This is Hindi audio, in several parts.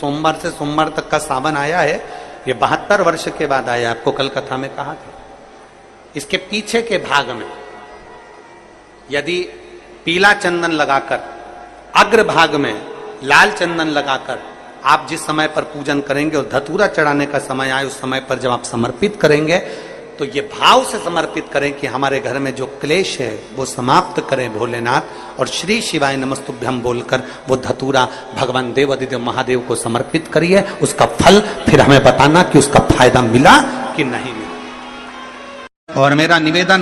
सोमवार से सोमवार तक का सावन आया है, ये 72 वर्ष के बाद आया, आपको कल कथा में कहा था। इसके पीछे के भाग में यदि पीला चंदन लगाकर, अग्र भाग में लाल चंदन लगाकर आप जिस समय पर पूजन करेंगे और धतूरा चढ़ाने का समय आए, उस समय पर जब आप समर्पित करेंगे तो ये भाव से समर्पित करें कि हमारे घर में जो क्लेश है वो समाप्त करें भोलेनाथ, और श्री शिवाय नमस्तुभ्यम बोलकर वो धतूरा भगवान देवादिदेव महादेव को समर्पित करिए। उसका फल फिर हमें बताना कि उसका फायदा मिला कि नहीं मिला। और मेरा निवेदन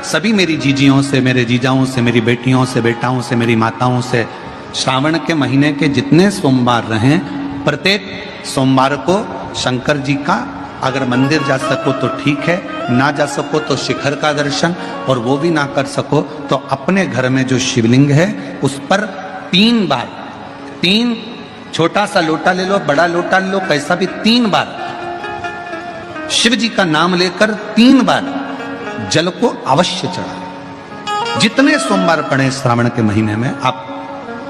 सभी मेरी जीजियों से, मेरे जीजाओं से, मेरी बेटियों से, बेटाओं से, मेरी माताओं से, श्रावण के महीने के जितने सोमवार रहें, प्रत्येक सोमवार को शंकर जी का अगर मंदिर जा सको तो ठीक है, ना जा सको तो शिखर का दर्शन, और वो भी ना कर सको तो अपने घर में जो शिवलिंग है उस पर 3 बार, 3 छोटा सा लोटा ले लो, बड़ा लोटा ले लो, कैसा भी 3 बार शिव जी का नाम लेकर 3 बार जल को अवश्य चढ़ाओ। जितने सोमवार पड़े श्रावण के महीने में आप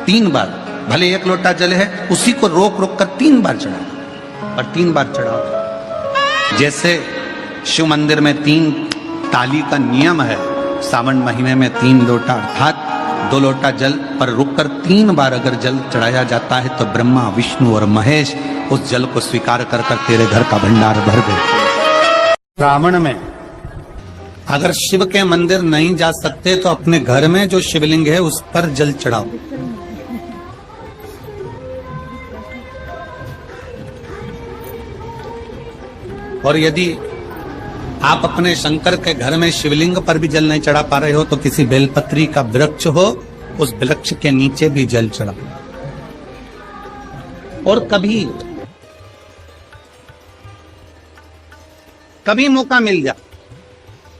3 बार, भले 1 लोटा जल है उसी को रोक रोक कर 3 बार चढ़ाओ, और 3 बार चढ़ाओ। जैसे शिव मंदिर में 3 ताली का नियम है, सावन महीने में 3 लोटा अर्थात 2 लोटा जल पर रुककर 3 बार अगर जल चढ़ाया जाता है तो ब्रह्मा, विष्णु और महेश उस जल को स्वीकार कर कर तेरे घर का भंडार भर दे। श्रावण में अगर शिव के मंदिर नहीं जा सकते तो अपने घर में जो शिवलिंग है उस पर जल चढ़ाओ। और यदि आप अपने शंकर के घर में शिवलिंग पर भी जल नहीं चढ़ा पा रहे हो तो किसी बेलपत्री का वृक्ष हो, उस वृक्ष के नीचे भी जल चढ़ाओ। और कभी मौका मिल जाए,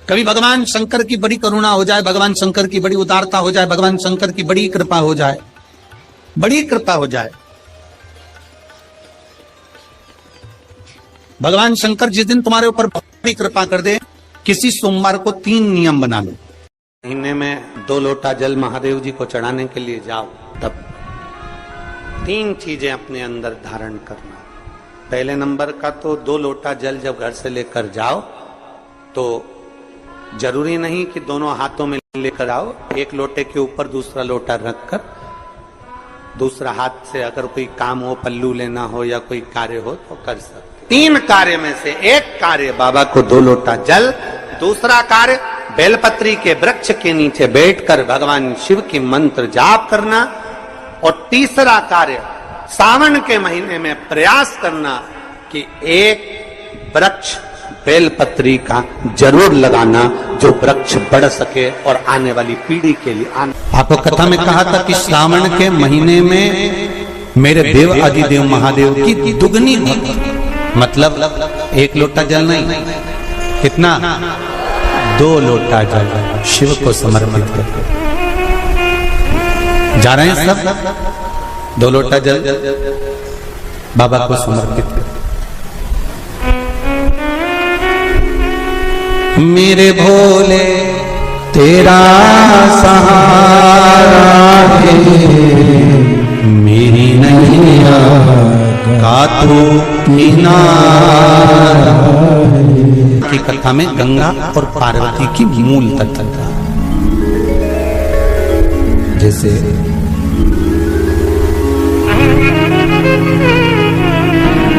कभी भगवान शंकर की बड़ी करुणा हो जाए, भगवान शंकर की बड़ी उदारता हो जाए, भगवान शंकर की बड़ी कृपा हो जाए, बड़ी कृपा हो जाए, भगवान शंकर जिस दिन तुम्हारे ऊपर बड़ी कृपा कर दे, किसी सोमवार को 3 नियम बना लो। महीने में 2 लोटा जल महादेव जी को चढ़ाने के लिए जाओ, तब 3 चीजें अपने अंदर धारण करना। पहले नंबर का तो 2 लोटा जल जब घर से लेकर जाओ तो जरूरी नहीं कि दोनों हाथों में लेकर आओ, 1 लोटे के ऊपर दूसरा लोटा रखकर दूसरा हाथ से अगर कोई काम हो, पल्लू लेना हो या कोई कार्य हो तो कर सकते। 3 कार्य में से एक कार्य बाबा को 2 लोटा जल, दूसरा कार्य बेलपत्री के वृक्ष के नीचे बैठकर भगवान शिव की मंत्र जाप करना, और तीसरा कार्य सावन के महीने में प्रयास करना कि एक वृक्ष बेलपत्री का जरूर लगाना जो वृक्ष बढ़ सके और आने वाली पीढ़ी के लिए आपको कथा में कहा था कि श्रावण के महीने में मेरे देव आदिदेव महादेव की दुगनी भक्ति, मतलब 1 लोटा जल नहीं, कितना 2 लोटा जल शिव को समर्पित करके जा रहे हैं सब। 2 लोटा जल बाबा को समर्पित कर। मेरे भोले तेरा सहारा है, मेरी नैया का तू किनारा। की कथा में गंगा और पार्वती की मूल तत्व, जैसे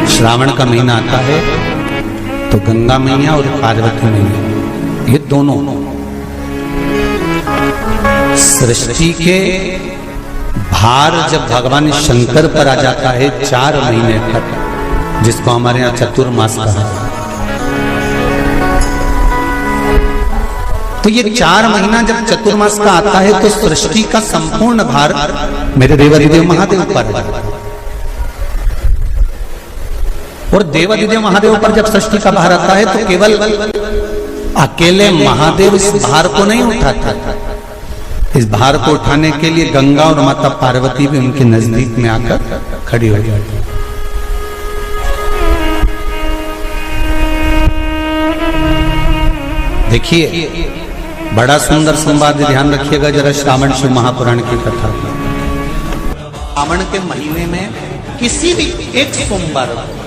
श्रावण का महीना आता है तो गंगा मैया और पार्वती मैया ये दोनों सृष्टि के भार जब भगवान शंकर पर आ जाता है 4 महीने तक, जिसको हमारे यहाँ चतुर्मास कहा, तो ये 4 महीना जब चतुर्मास का आता है तो सृष्टि का संपूर्ण भार मेरे देवादिदेव महादेव पर है। और देवादिदेव महादेव पर जब सृष्टि का भार आता है तो केवल अकेले महादेव इस भार को नहीं उठाता, इस भार को उठाने के लिए गंगा और माता पार्वती भी उनके नजदीक में आकर खड़ी हो जाती। देखिए बड़ा सुंदर संवाद, ध्यान रखिएगा जरा श्रावण शिव महापुराण की कथा। श्रावण के महीने में किसी भी एक सोमवार को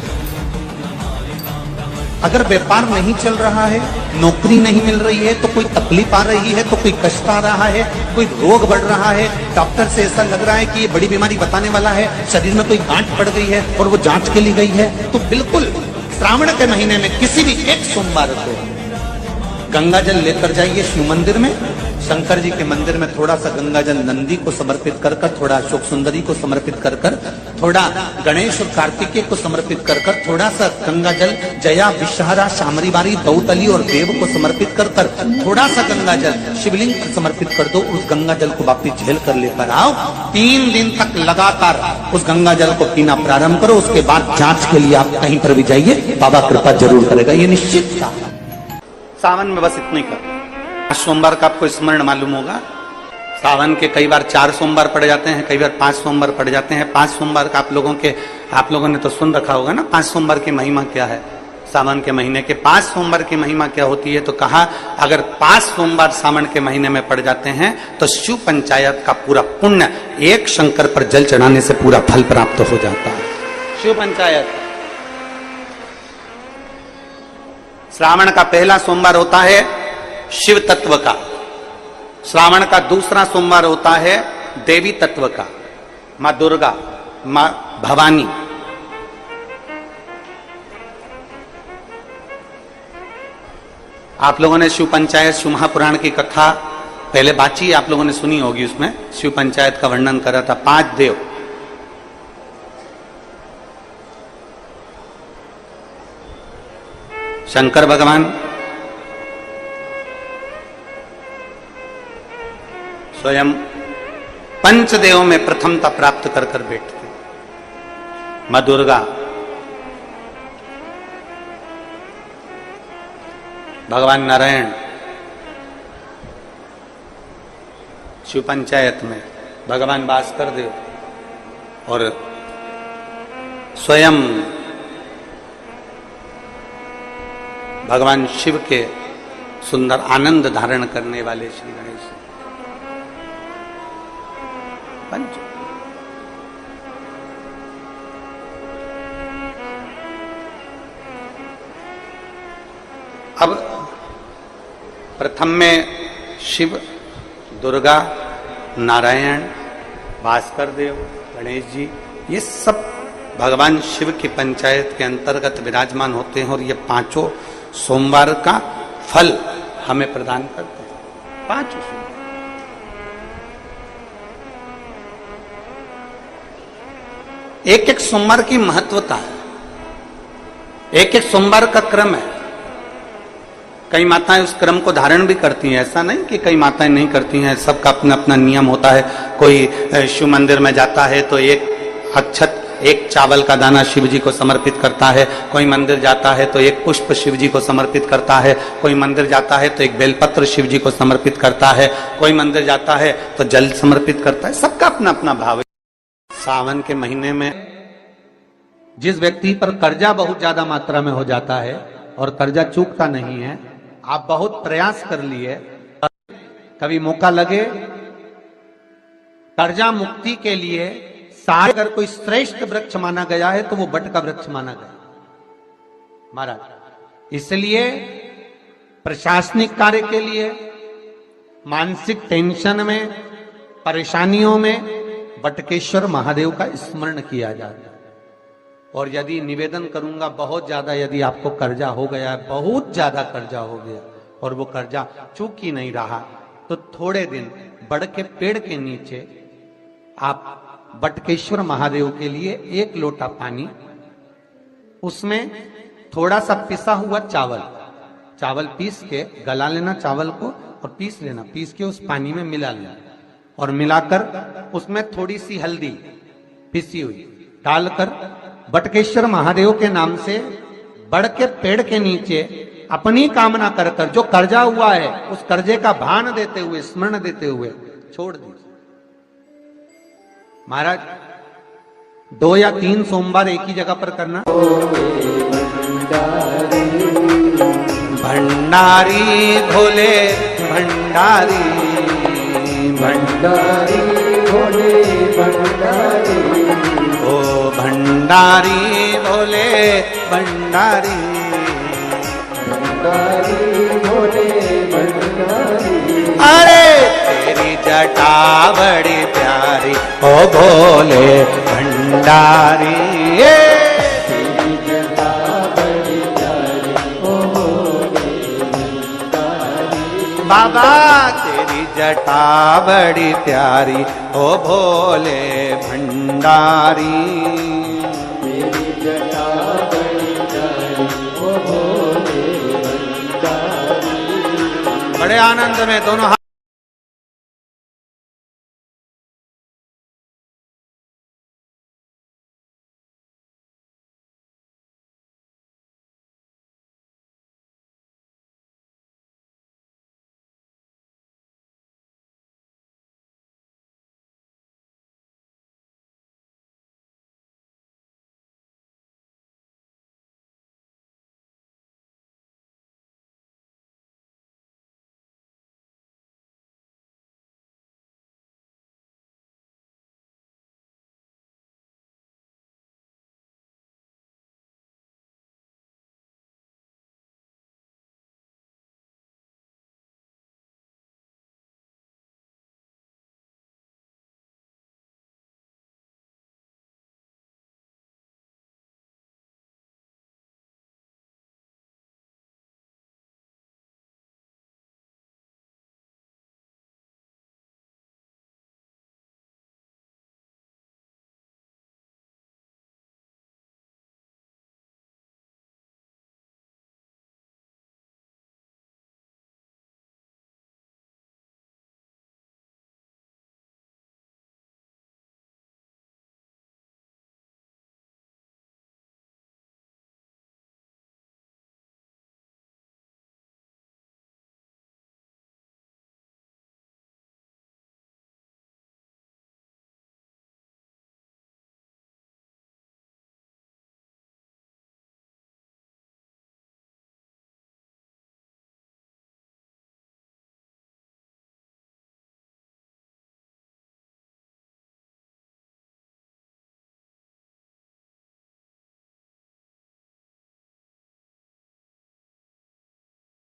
अगर व्यापार नहीं चल रहा है, नौकरी नहीं मिल रही है, तो कोई तकलीफ आ रही है, तो कोई कष्ट आ रहा है, कोई रोग बढ़ रहा है, डॉक्टर से ऐसा लग रहा है कि ये बड़ी बीमारी बताने वाला है, शरीर में कोई गांठ पड़ गई है और वो जांच के लिए गई है, तो बिल्कुल श्रावण के महीने में किसी भी एक सोमवार को गंगा जल लेकर जाइए शिव मंदिर में, शंकर जी के मंदिर में थोड़ा सा गंगा जल नंदी को समर्पित कर कर, थोड़ा अशोक सुंदरी को समर्पित कर कर, थोड़ा गणेश और कार्तिकेय को समर्पित कर कर, थोड़ा सा गंगा जल जया विषहरा शामरी बारी दौतली और देव को समर्पित कर कर, थोड़ा सा गंगा जल शिवलिंग को समर्पित कर दो। उस गंगा जल को वापिस झेल कर लेकर आओ, 3 दिन तक लगातार उस गंगा जल को पीना प्रारंभ करो। उसके बाद जांच के लिए आप कहीं पर भी जाइए, बाबा कृपा जरूर करेगा, ये निश्चित था। सावन में बस इतना ही कर। सोमवार का आपको स्मरण मालूम होगा, सावन के कई बार 4 सोमवार पड़ जाते हैं, कई बार 5 सोमवार पड़ जाते हैं। 5 सोमवार का आप लोगों ने तो सुन रखा होगा ना, 5 सोमवार की महिमा क्या है। सावन के महीने के 5 सोमवार की महिमा क्या होती है, तो कहा अगर 5 सोमवार सावन के महीने में पड़ जाते हैं तो शिव पंचायत का पूरा पुण्य एक शंकर पर जल चढ़ाने से पूरा फल प्राप्त हो जाता है। शिव पंचायत श्रावण का पहला सोमवार होता है शिव तत्व का, श्रावण का दूसरा सोमवार होता है देवी तत्व का, मां दुर्गा, मां भवानी। आप लोगों ने शिव पंचायत शिव महापुराण की कथा पहले बाची आप लोगों ने सुनी होगी, उसमें शिव पंचायत का वर्णन करा था। 5 देव, शंकर भगवान, स्वयं पंचदेवों में प्रथमता प्राप्त कर कर बैठते, मां दुर्गा, भगवान नारायण शिव पंचायत में, भगवान भास्कर देव और स्वयं भगवान शिव के सुंदर आनंद धारण करने वाले श्री गणेश पंच। अब प्रथम में शिव, दुर्गा, नारायण, भास्कर देव, गणेश जी, ये सब भगवान शिव की पंचायत के अंतर्गत विराजमान होते हैं और ये 5 सोमवार का फल हमें प्रदान करते हैं। 5 सोमवार एक सोमवार की महत्वता है, एक सोमवार का क्रम है। कई माताएं उस क्रम को धारण भी करती हैं, ऐसा नहीं कि कई माताएं नहीं करती हैं, सबका अपना अपना नियम होता है। कोई शिव मंदिर में जाता है तो एक अक्षत, एक चावल का दाना शिव जी को समर्पित करता है, कोई मंदिर जाता है तो एक पुष्प शिव जी को समर्पित करता है, कोई मंदिर जाता है तो एक बेलपत्र शिव जी को समर्पित करता है, कोई मंदिर जाता है तो जल समर्पित करता है, सबका अपना अपना भाव है। सावन के महीने में जिस व्यक्ति पर कर्जा बहुत ज्यादा मात्रा में हो जाता है और कर्जा चूकता नहीं है, आप बहुत प्रयास कर लिए, कभी मौका लगे कर्जा मुक्ति के लिए, अगर कोई श्रेष्ठ वृक्ष माना गया है तो वो बट का वृक्ष माना गया महाराज। इसलिए प्रशासनिक कार्य के लिए, मानसिक टेंशन में, परेशानियों में बटकेश्वर महादेव का स्मरण किया जाता है। और यदि निवेदन करूंगा, बहुत ज्यादा यदि आपको कर्जा हो गया, बहुत ज्यादा कर्जा हो गया और वो कर्जा चूक ही नहीं रहा, तो थोड़े दिन बड़ के पेड़ के नीचे आप बटकेश्वर महादेव के लिए 1 लोटा पानी, उसमें थोड़ा सा पिसा हुआ चावल पीस के गला लेना चावल को और पीस लेना, पीस के उस पानी में मिला लेना और मिलाकर उसमें थोड़ी सी हल्दी पिसी हुई डालकर बटकेश्वर महादेव के नाम से बड़ के पेड़ के नीचे अपनी कामना कर कर जो कर्जा हुआ है उस कर्जे का भान देते हुए, स्मरण देते हुए छोड़ दीजिए। महाराज 2 या 3 सोमवार एक ही जगह पर करना। भंडारी भोले भंडारी, भंडारी भोले भंडारी, भंडारी भोले भंडारी, भोले भंडारी। अरे तेरी जटा बड़ी प्यारी ओ भोले भंडारी, तेरी जटा बड़ी प्यारी ओ भोले भंडारी। बाबा तेरी जटा बड़ी प्यारी ओ भोले भंडारी, तेरी जटा बड़ी प्यारी ओ भोले भंडारी। बड़े आनंद में दोनों